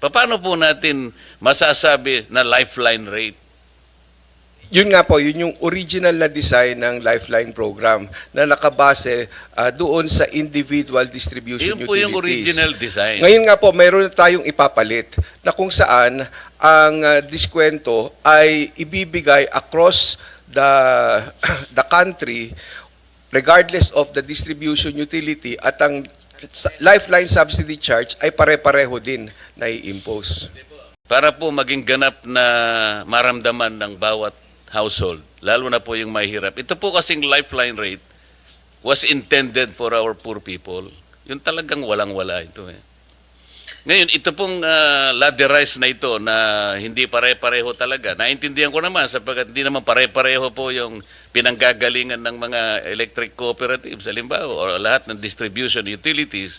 Paano po natin masasabi na lifeline rate? Yun nga po, yun yung original na design ng Lifeline program na nakabase doon sa individual distribution Yun po yung utilities. original design. Ngayon nga po, mayroon na tayong ipapalit na kung saan ang diskwento ay ibibigay across the country regardless of the distribution utility at ang Lifeline subsidy charge ay pare-pareho din na i-impose. Para po maging ganap na maramdaman ng bawat household, lalo na po yung mahirap. Ito po kasing lifeline rate was intended for our poor people. Yung talagang walang-wala ito eh. Ngayon, ito pong ladderized na ito na hindi pare-pareho talaga. Naintindihan ko naman sapagkat hindi naman pare-pareho po yung pinanggagalingan ng mga electric cooperatives, halimbawa, o lahat ng distribution utilities.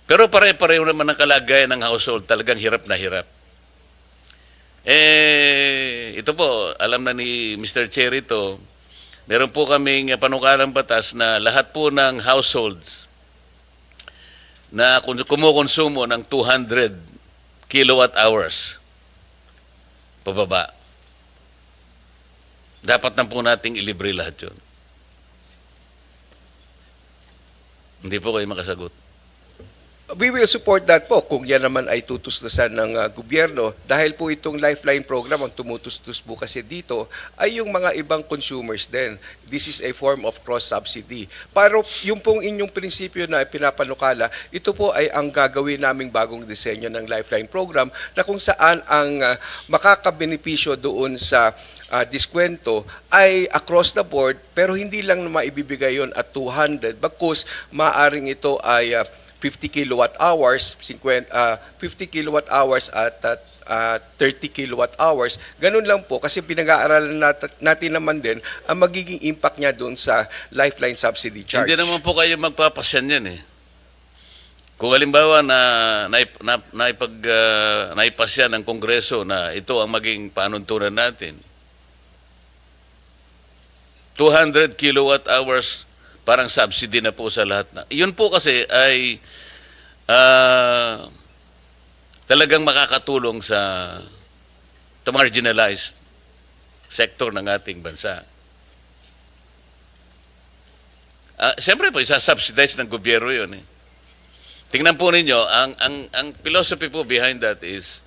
Pero pare-pareho naman ang kalagayan ng household, talagang hirap na hirap. Ito po, alam na ni Mr. Chair ito, meron po kaming panukalang batas na lahat po ng households na kumukonsumo ng 200 kilowatt hours pababa, dapat na po nating ilibre lahat yun. Hindi po kayo makasagot. We will support that po kung yan naman ay tutustusan ng gobyerno dahil po itong Lifeline program ang tumutustos po kasi dito ay yung mga ibang consumers din. This is a form of cross-subsidy. Pero yung pong inyong prinsipyo na pinapanukala, ito po ay ang gagawin naming bagong disenyo ng Lifeline program na kung saan ang makakabenepisyo doon sa diskwento ay across the board pero hindi lang maibibigay yon at 200 bagkus maaring ito ay 50 kilowatt hours, 50 kilowatt hours at 30 kilowatt hours. Ganun lang po kasi pinag-aaralan natin naman din ang magiging impact niya doon sa Lifeline subsidy charge. Hindi naman po kayo magpapasyan yan eh. Kung halimbawa naipasyan ng Kongreso na ito ang maging panuntunan natin, 200 kilowatt hours parang subsidy na po sa lahat na. Yun po kasi ay talagang makakatulong sa marginalized sector ng ating bansa. Siyempre po, isa-subsidize ng gobyerno yun. Eh. Tingnan po ninyo, ang philosophy po behind that is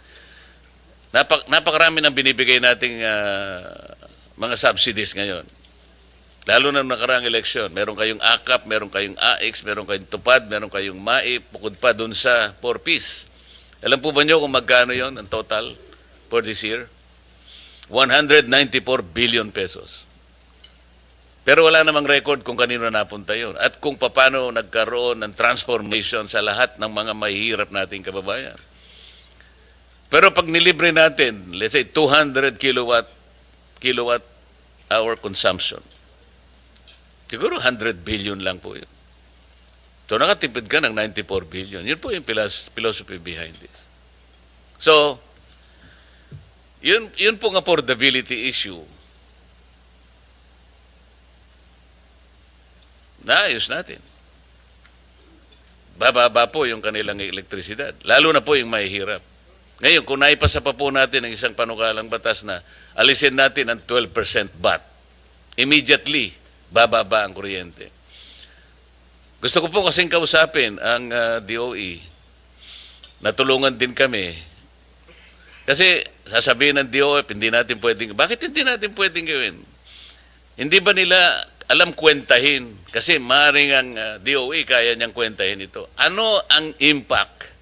napakarami ng binibigay nating mga subsidies ngayon. Lalo na nakaraang eleksyon, meron kayong AKAP, meron kayong AX, meron kayong TUPAD, meron kayong MAIP, bukod pa dun sa 4Ps. Alam po ba nyo kung magkano yon ang total for this year? 194 billion pesos. Pero wala namang record kung kanino napunta yon at kung paano nagkaroon ng transformation sa lahat ng mga mahihirap nating kababayan. Pero pag nilibre natin, let's say 200 kilowatt hour consumption, siguro 100 billion lang po yun. So nakatipid ka ng 94 billion. Yun po yung philosophy behind this. So, yun pong affordability issue. Naayos natin. Bababa po yung kanilang elektrisidad. Lalo na po yung mahihirap. Ngayon, kung naipasa pa po natin ang isang panukalang batas na alisin natin ang 12% VAT, immediately, bababa ang kuryente. Gusto ko po kasing kausapin ang DOE. Natulungan din kami. Kasi sasabihin ng DOE, hindi natin pwedeng, bakit hindi natin pwedeng gawin? Hindi ba nila alam kwentahin? Kasi maaaring ang DOE kaya niyang kwentahin ito. Ano ang impact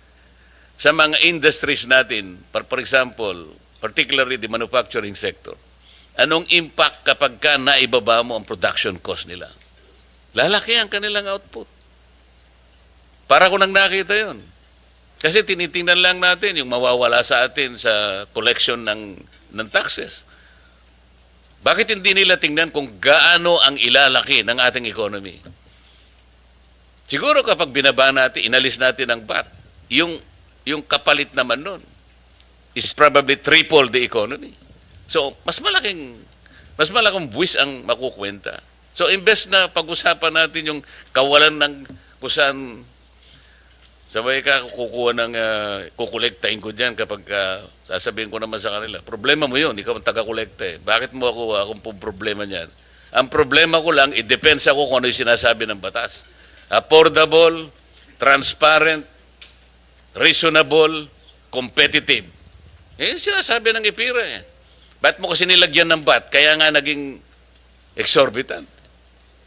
sa mga industries natin? For example, particularly the manufacturing sector. Anong impact kapag ka naibaba mo ang production cost nila? Lalaki ang kanilang output. Para ko nang nakita yon. Kasi tinitingnan lang natin yung mawawala sa atin sa collection ng taxes. Bakit hindi nila tingnan kung gaano ang ilalaki ng ating economy? Siguro kapag binaba natin, inalis natin ang VAT, yung kapalit naman nun is probably triple the economy. So, mas malaking buwis ang makukwenta. So, imbes na pag-usapan natin yung kawalan ng kusang Sabay ka kukuha ng, kukolektahin ko dyan kapag sasabihin ko naman sa kanila, problema mo yun, ikaw ang taga-kolekta eh. Bakit mo akong problema niyan? Ang problema ko lang, i-depensa ko kung ano yung sinasabi ng batas. Affordable, transparent, reasonable, competitive. Eh, sinasabi ng IPIRA eh. Ba't mo kasi nilagyan ng VAT? Kaya nga naging exorbitant.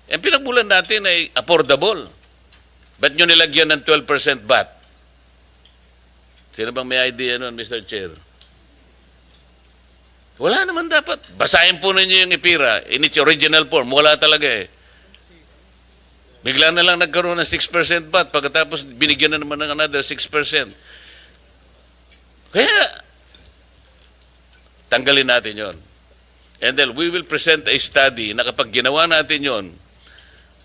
Ang pinagmulan natin ay affordable. Ba't nyo nilagyan ng 12% VAT? Sino bang may idea nun, Mr. Chair? Wala naman dapat. Basahin po ninyo yung IPIRA in its original form. Wala talaga eh. Bigla na lang nagkaroon ng 6% VAT pagkatapos binigyan na naman ng another 6%. Kaya, tanggalin natin yon. And then we will present a study na kapag ginawa natin yon,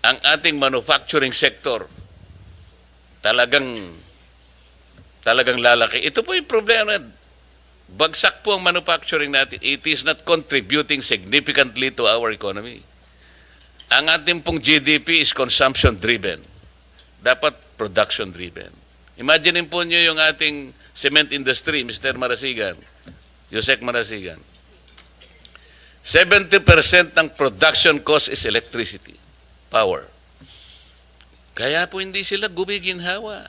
ang ating manufacturing sector talagang lalaki. Ito po yung problema. Bagsak po ang manufacturing natin. It is not contributing significantly to our economy. Ang ating pong GDP is consumption-driven. Dapat production-driven. Imagine po nyo yung ating cement industry, Mr. Marasigan, Yusek Marasigan. 70% ng production cost is electricity, power. Kaya po hindi sila gumiginhawa.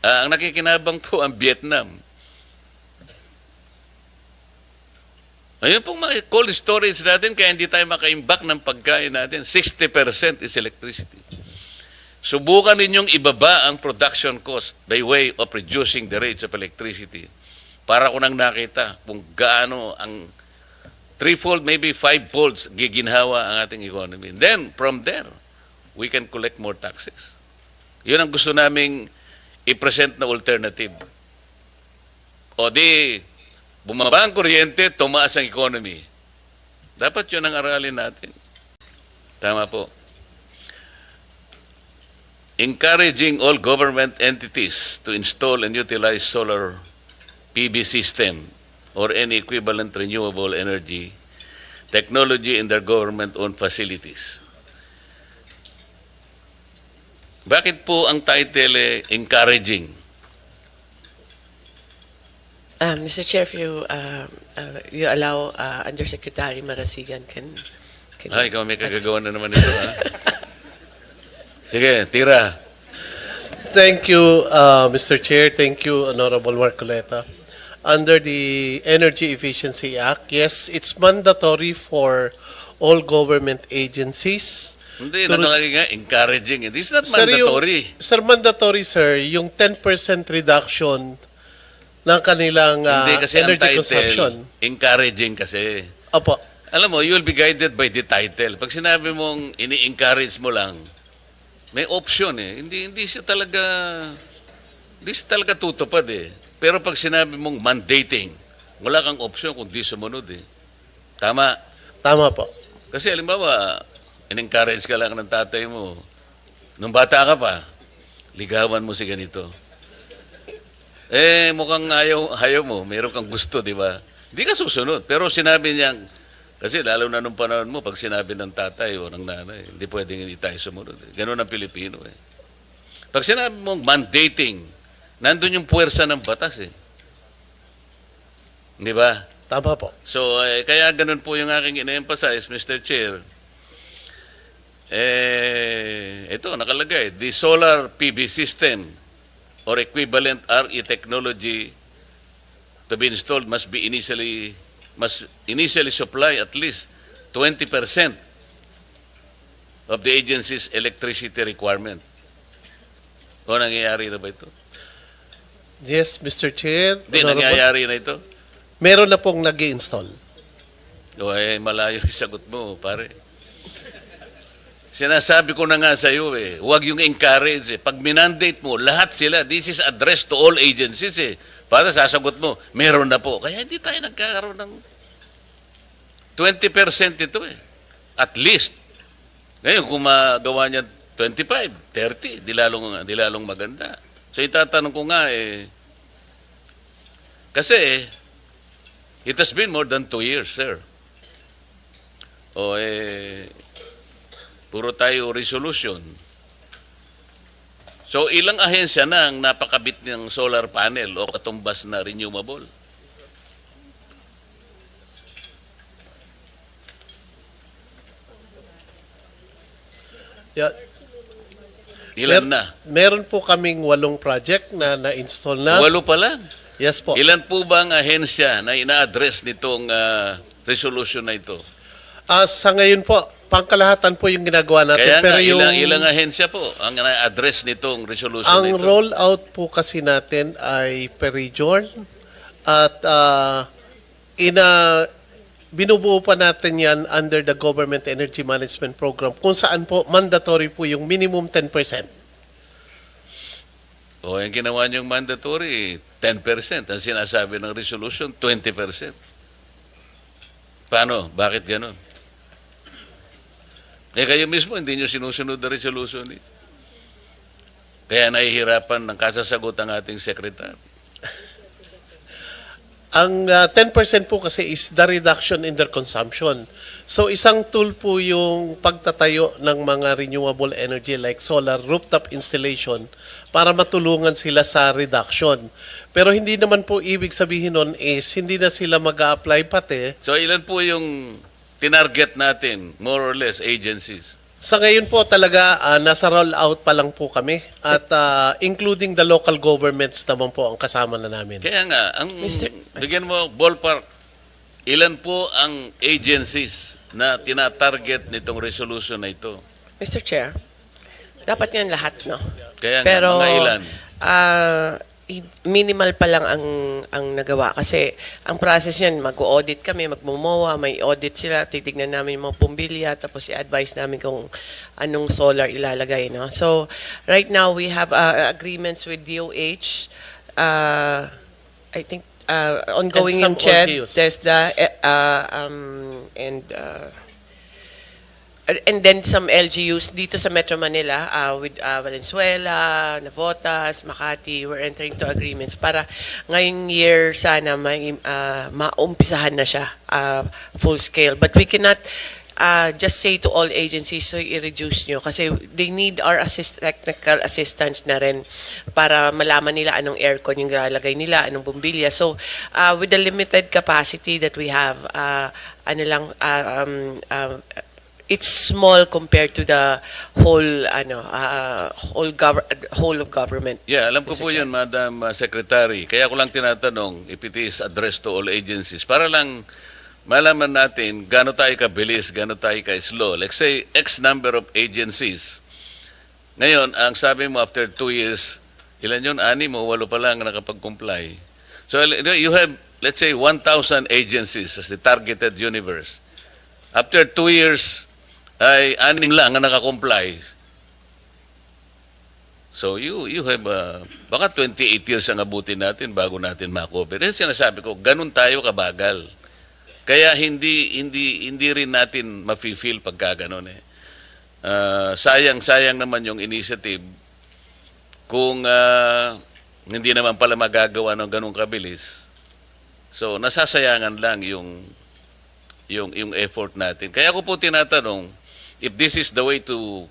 Ang nakikinabang po ang Vietnam. Ayun pong mga cold storage natin, kaya hindi tayo makaimbak ng pagkain natin. 60% is electricity. Subukan ninyong ibaba ang production cost by way of reducing the rates of electricity. Para ko nang nakita kung gaano ang threefold, maybe fivefold giginhawa ang ating economy. Then, from there, we can collect more taxes. Yun ang gusto naming i-present na alternative. O di, bumaba ang kuryente, tumaas ang economy. Dapat yun ang aralin natin. Tama po. Encouraging all government entities to install and utilize solar PV system or any equivalent renewable energy technology in their government-owned facilities. Bakit po ang title encouraging? Mr. Chair, if you allow Undersecretary Marasigan can Ay, ikaw may kagagawa na naman ito, ha? Sige, tira. Thank you, Mr. Chair. Thank you, Honorable Marcoleta. Under the Energy Efficiency Act, yes, it's mandatory for all government agencies. Hindi, to nakalagay nga, encouraging. It's not Sir, mandatory. mandatory, sir, yung 10% reduction ng kanilang Hindi kasi ang energy title, consumption. encouraging kasi. Opo. Alam mo, you will be guided by the title. Pag sinabi mong ini-encourage mo lang, may option eh. Hindi siya talaga tutupad eh. Pero pag sinabi mong mandating, wala kang option kung di sumunod eh. Tama. Tama po. Kasi halimbawa, in-encourage ka lang ng tatay mo. Nung bata ka pa, ligawan mo si ganito. Eh, mukhang ayaw mo. Meron kang gusto, di ba? Hindi ka susunod. Pero sinabi niyang, kasi lalo na nung panahon mo, pag sinabi ng tatay o ng nanay, hindi pwedeng hindi tayo sumunod. Ganun ang Pilipino eh. Pag sinabi mong mandating, nandun yung puwersa ng batas eh. Di ba? Tama po. So, kaya ganun po yung aking ina-emphasize, Mr. Chair. Ito, nakalagay, the solar PV system or equivalent RE technology to be installed must initially supply at least 20% of the agency's electricity requirement. O nangyayari na ba ito? Yes, Mr. Chair. Hindi, Honorable. nangyayari na ito. Meron na pong nag-i-install. O malayo yung sagot mo, pare. Sinasabi ko na nga sa iyo huwag yung encourage Pag minandate mo, lahat sila, this is addressed to all agencies Para sasagot mo, meron na po. Kaya hindi tayo nagkakaroon ng 20% ito At least. Ngayon, kung magawa niya 25, 30, di lalong maganda. So itatanong ko nga kasi it has been more than 2 years, sir. Puro tayo resolution. So ilang ahensya na ang napakabit ng solar panel o katumbas na renewable? Yeah. Ilan na? Meron po kaming 8 project na na-install na. 8 pa lang. Yes po. Ilan po ba ang ahensya na ina-address nitong resolution na ito? Sa ngayon po, pangkalahatan po yung ginagawa natin. Kaya pero nga, yung, ilang ahensya po ang na-address nitong resolution ang na ito? rollout po kasi natin ay per region at binubuo pa natin yan under the Government Energy Management Program kung saan po mandatory po yung minimum 10%. O yung ginawa niyong mandatory, 10%. Ang sinasabi ng resolution, 20%. Paano? Bakit ganon? Kayo mismo, hindi niyo sinusunod na resolution. Kaya nahihirapan ng kasasagot ang ating sekretary. Ang 10% po kasi is the reduction in their consumption. So isang tool po yung pagtatayo ng mga renewable energy like solar rooftop installation para matulungan sila sa reduction. Pero hindi naman po ibig sabihin nun is hindi na sila mag-a-apply pati. So ilan po yung tinarget natin, more or less, agencies? Sa ngayon po talaga nasa rollout pa lang po kami at including the local governments naman po ang kasama na namin. Kaya nga, bigyan mo ballpark, ilan po ang agencies na tinatarget nitong resolution na ito? Mr. Chair, dapat yan lahat, no? Kaya nga, Pero, mga ilan? Minimal pa lang ang nagawa. Kasi ang process yan, mag-audit kami, magmumowa, may audit sila, titignan namin yung mga pumbilya, tapos i-advise namin kung anong solar ilalagay. No? So, right now, we have agreements with DOH. I think ongoing And some yung CHED, LGUs. TESDA, and then some LGUs dito sa Metro Manila with Valenzuela, Navotas, Makati. We're entering to agreements para ngayong year sana maumpisahan na siya full scale. But we cannot just say to all agencies, so i-reduce nyo kasi they need our technical assistance na rin para malaman nila anong aircon yung lalagay nila, anong bumbilya. So with the limited capacity that we have, it's small compared to the whole whole of government. Yeah, alam ko Mr. po Chair. yun, Madam Secretary. Kaya ko lang tinatanong if it is addressed to all agencies para lang malaman natin gaano tayo kabilis, gaano tayo ka-slow. Let's say X number of agencies. Ngayon, ang sabi mo after 2 years, ilan yun? 6 o 8 pa lang nakapag-comply. So you have, let's say, 1,000 agencies as the targeted universe. After 2 years, ay 6 lang ang nakakomply. So you have baka 28 years ang abutin natin bago natin ma-cover. Yan sinasabi ko, ganun tayo kabagal. Kaya hindi rin natin mafe-feel pagka ganun eh. Sayang naman yung initiative kung hindi naman pala magagawa ng ganung kabilis. So nasasayangan lang yung effort natin. Kaya ko po tinatanong, if this is the way to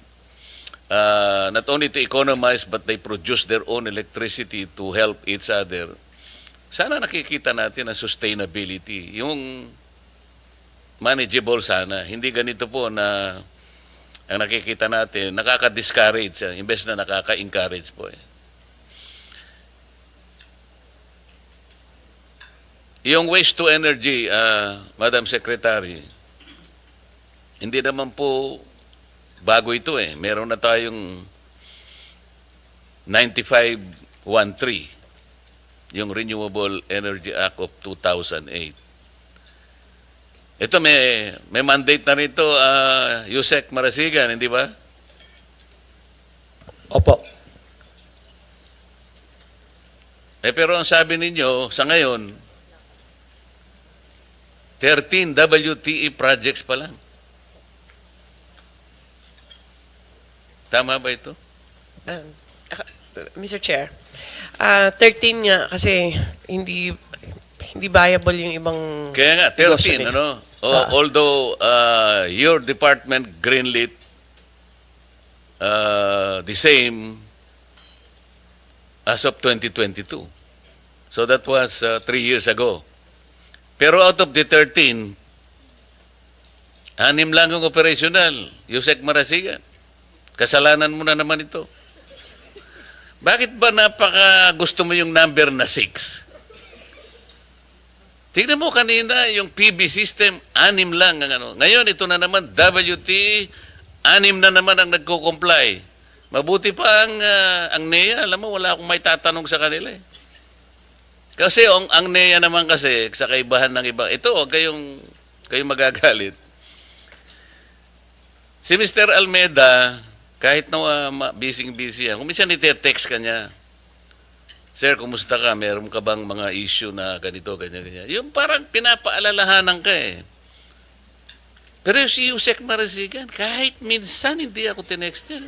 not only to economize but they produce their own electricity to help each other, sana nakikita natin ang sustainability, yung manageable sana. Hindi ganito po na ang nakikita natin, nakaka-discourage, imbes na nakaka-encourage po. Yung waste to energy, Madam Secretary, hindi naman po bago ito eh. Meron na tayong 9513, yung Renewable Energy Act of 2008. Ito may mandate na rito, Yusek Marasigan, hindi ba? Opo. Pero ang sabi ninyo, sa ngayon, 13 WTE projects pa lang. Tama ba ito? Mr. Chair, 13 nga kasi hindi viable yung ibang Kaya nga, 13, negosyo ano? Although your department greenlit the same as of 2022. So that was 3 years ago. Pero out of the 13, 6 lang ang operational. Yusek Marasigan. Kasalanan mo na naman ito. Bakit ba gusto mo yung number na 6? Tingnan mo kanina, yung PB system, 6 lang ang ano. Ngayon, ito na naman, WT, 6 na naman ang nagko-comply. Mabuti pa ang NEA, alam mo, wala akong may tatanong sa kanila eh. Kasi ang NEA naman kasi, sa kaibahan ng iba, ito, huwag kayong magagalit. Si Mr. Almeda, kahit na busy-busy yan, kung minsan ite-text ka niya, Sir, kumusta ka? Meron ka bang mga issue na ganito, ganyan. Yung parang pinapaalalahanan ka eh. Pero si Yusek Marasigan, kahit minsan hindi ako tinext niya.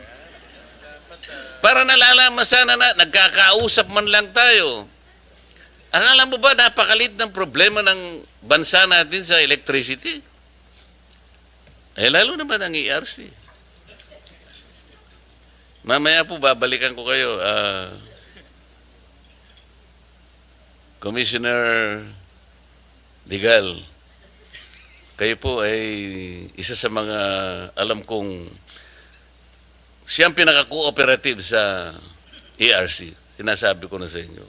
Para nalalaman sana na nagkakausap man lang tayo. Akala mo ba napakalit ng problema ng bansa natin sa electricity? Lalo naman ang ERC. Mamaya po babalikan ko kayo. Commissioner Digal, kayo po ay isa sa mga alam kong siyang pinaka-cooperative sa ERC. Sinasabi ko na sa inyo.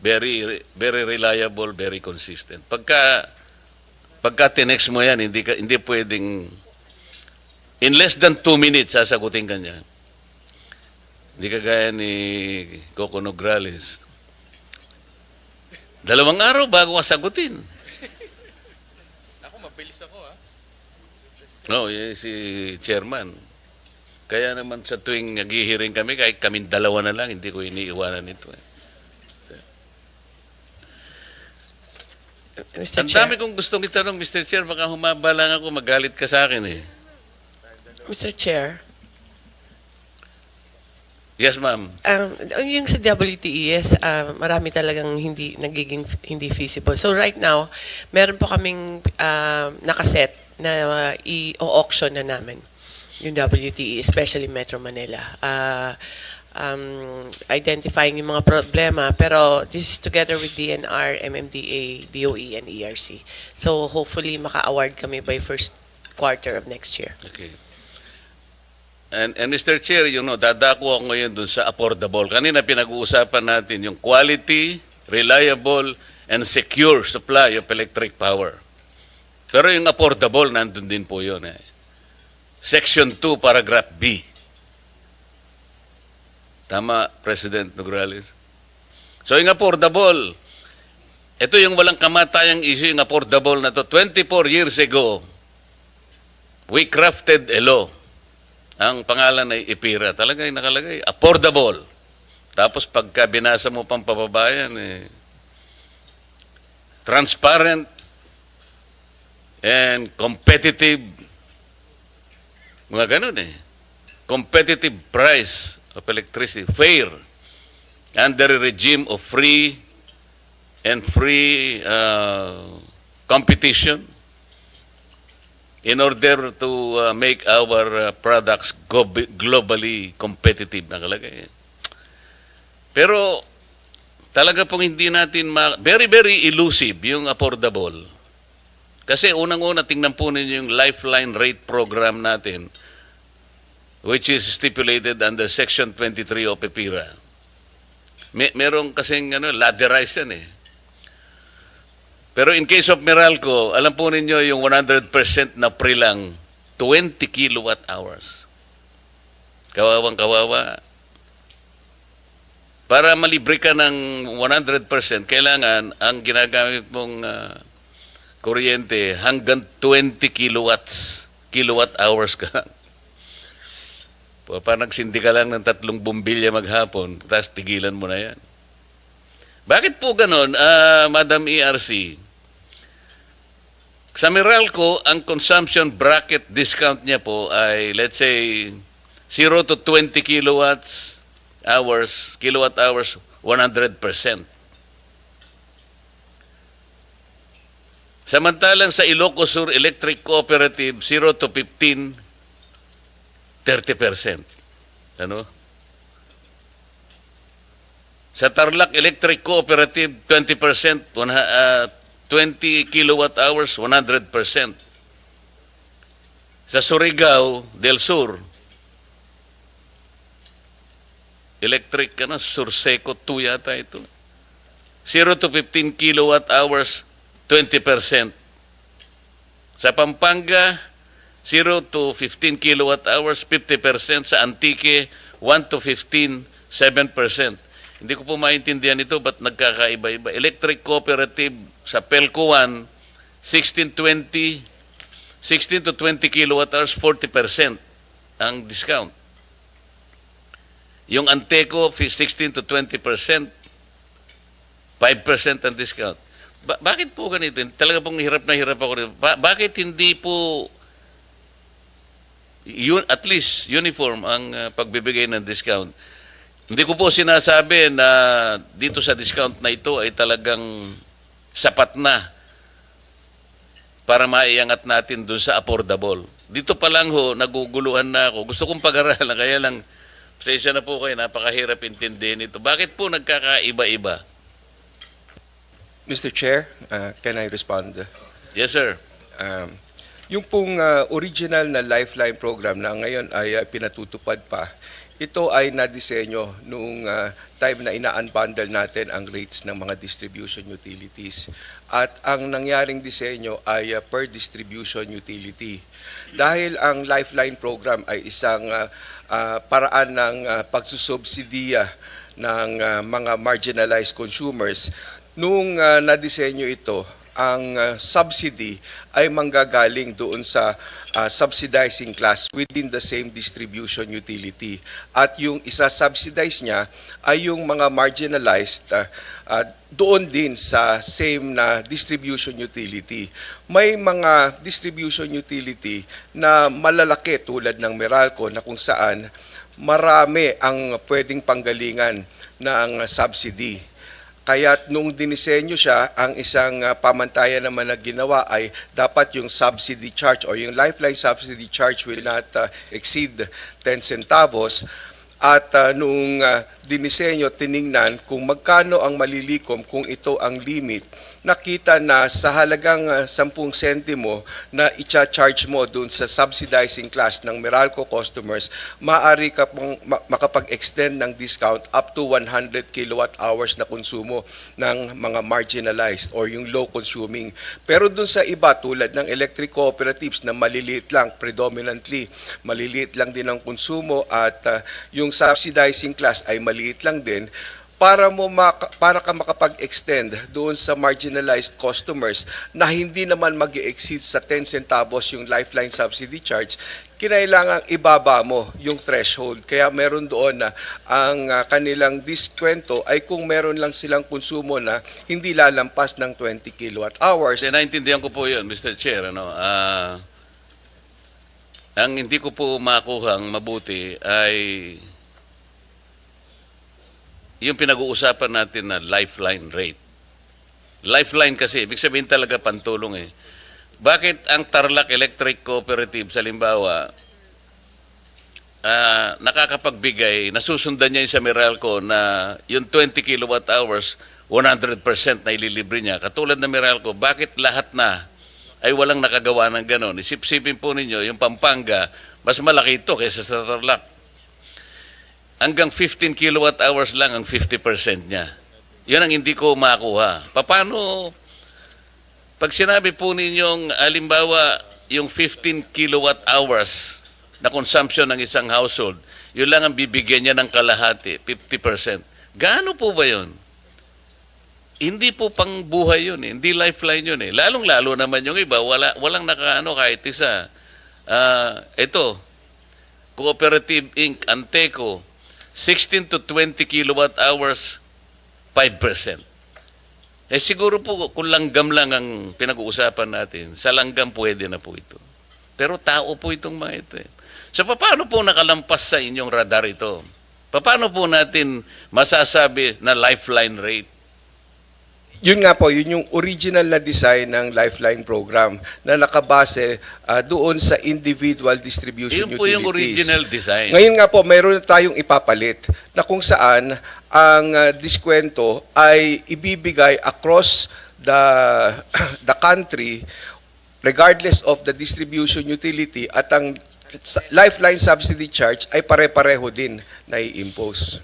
Very reliable, very consistent. Pagka tinext mo yan, hindi pwedeng in less than 2 minutes sasagutin ka niya. Hindi kagaya ni Coco Nograles. 2 araw bago ka sagutin. Ako, mabilis ako No, si chairman. Kaya naman sa tuwing naghihiring kami, kahit kaming 2 na lang, hindi ko iniiwanan ito. Mr. Ang Chair. dami kong gustong itanong, Mr. Chair, baka humaba lang ako, magalit ka sa akin eh. Mr. Chair, Yes, ma'am. yung sa WTES, marami talagang hindi feasible. So right now, meron po kaming nakaset na i-auction na namin yung WTE, especially Metro Manila. Identifying yung mga problema, pero this is together with DNR, MMDA, DOE, and ERC. So hopefully maka-award kami by first quarter of next year. Okay. And Mr. Chair, dadako ako ngayon dun sa affordable. Kanina pinag-uusapan natin yung quality, reliable, and secure supply of electric power. Pero yung affordable, nandun din po yun. Section 2, paragraph B. Tama, President Nograles. So yung affordable, ito yung walang kamatayang issue, yung affordable na to. 24 years ago, we crafted a law. Ang pangalan ay IPIRA. Talagang nakalagay, affordable. Tapos pagka binasa mo pang pababayan, transparent and competitive. Mga ganun competitive price of electricity. Fair. Under a regime of free competition. In order to make our products globally competitive, nakalagay. Pero talaga pong hindi natin very elusive yung affordable. Kasi unang-una tingnan po ninyo yung lifeline rate program natin, which is stipulated under Section 23 of EPIRA. Merong kasing ladderized yan Pero in case of Meralco, alam po ninyo yung 100% na free lang, 20 kilowatt hours. Kawawang-kawawa. Para malibre ka ng 100%, kailangan ang ginagamit mong kuryente hanggang 20 kilowatt hours ka lang. Para nagsindi ka lang ng 3 bumbilya maghapon, tapos tigilan mo na yan. Bakit po ganon, Madam ERC? Sa Meralco, ang consumption bracket discount niya po ay, let's say, 0 to 20 kilowatt hours, 100%. Samantalang sa Ilocos Sur Electric Cooperative, 0 to 15, 30%. Sa Tarlac Electric Cooperative, 20%, 20 kilowatt hours, 100%. Sa Surigao del Sur, electric, Surseco 2 yata ito. 0 to 15 kilowatt hours, 20%. Sa Pampanga, 0 to 15 kilowatt hours, 50%. Sa Antique, 1 to 15, 7%. Hindi ko po maintindihan ito, ba't nagkakaiba-iba? Electric Cooperative sa Pelco 1, 16 to 20 kilowatt hours, 40% ang discount. Yung Anteco, 16 to 20%, 5% ang discount. Bakit po ganito? Talaga pong hirap na hirap ako rito. Bakit hindi po at least uniform ang pagbibigay ng discount? Hindi ko po sinasabi na dito sa discount na ito ay talagang sapat na para maiangat natin dun sa affordable. Dito pa lang ho, naguguluhan na ako. Gusto kong pag-aralan, kaya lang, pasensya na po kayo, napakahirap intindihin ito. Bakit po nagkakaiba-iba? Mr. Chair, can I respond? Yes, sir. Yung pong original na Lifeline program na ngayon ay pinatutupad pa, ito ay nadisenyo noong time na ina-unbundle natin ang rates ng mga distribution utilities. At ang nangyaring disenyo ay per distribution utility. Dahil ang Lifeline program ay isang paraan ng pagsusubsidiya ng mga marginalized consumers, nung nadisenyo ito, ang subsidy ay manggagaling doon sa subsidizing class within the same distribution utility. At yung isa-subsidize niya ay yung mga marginalized doon din sa same na distribution utility. May mga distribution utility na malalaki tulad ng Meralco na kung saan marami ang pwedeng panggalingan ng subsidy. Kaya nung dinisenyo siya, ang isang pamantayan naman na ginawa ay dapat yung subsidy charge o yung Lifeline subsidy charge will not exceed 10 centavos. At nung dinisenyo, tiningnan kung magkano ang malilikom kung ito ang limit. Nakita na sa halagang 10 sentimo na i-charge mo dun sa subsidizing class ng Meralco customers, maaari ka pong makapag-extend ng discount up to 100 kilowatt hours na konsumo ng mga marginalized or yung low consuming. Pero dun sa iba tulad ng electric cooperatives na maliliit lang, predominantly maliliit lang din ang konsumo at yung subsidizing class ay maliit lang din, para ka makapag-extend doon sa marginalized customers na hindi naman mag-exceed sa 10 centavos yung Lifeline subsidy charge, kinailangan ibaba mo yung threshold. Kaya meron doon na ang kanilang diskwento ay kung meron lang silang konsumo na hindi lalampas ng 20 kilowatt hours. Naintindihan ko po yun, Mr. Chair. Ang hindi ko po makuhang mabuti ay yung pinag-uusapan natin na lifeline rate. Lifeline kasi, ibig sabihin talaga pantulong eh. Bakit ang Tarlac Electric Cooperative sa Limbawa nakakapagbigay, nasusundan niya yung sa Meralco na yung 20 kilowatt hours, 100% na ililibre niya. Katulad ng Meralco, bakit lahat na ay walang nakagawa ng ganon? Isip-sipin po ninyo, yung Pampanga, mas malaki ito kaysa sa Tarlac. Hanggang 15 kilowatt hours lang ang 50% niya. Yun ang hindi ko makuha. Paano, pag sinabi po ninyong, alimbawa, yung 15 kilowatt hours na consumption ng isang household, yun lang ang bibigyan niya ng kalahati, 50%. Gaano po ba yun? Hindi po pang buhay yun eh. Hindi lifeline yun eh. Lalong-lalo naman yung iba, walang nakaano kahit isa. Ito, Cooperative Inc., Anteco, 16 to 20 kilowatt hours, 5%. Eh siguro po kung langgam lang ang pinag-uusapan natin, sa langgam pwede na po ito. Pero tao po itong mga ito eh. So paano po nakalampas sa inyong radar ito? Paano po natin masasabi na lifeline rate? Yun nga po, yun yung original na design ng Lifeline program na nakabase doon sa individual distribution Yun po yung utilities. original design. Ngayon nga po, mayroon na tayong ipapalit na kung saan ang diskwento ay ibibigay across the country regardless of the distribution utility at ang Lifeline subsidy charge ay pare-pareho din na i-impose.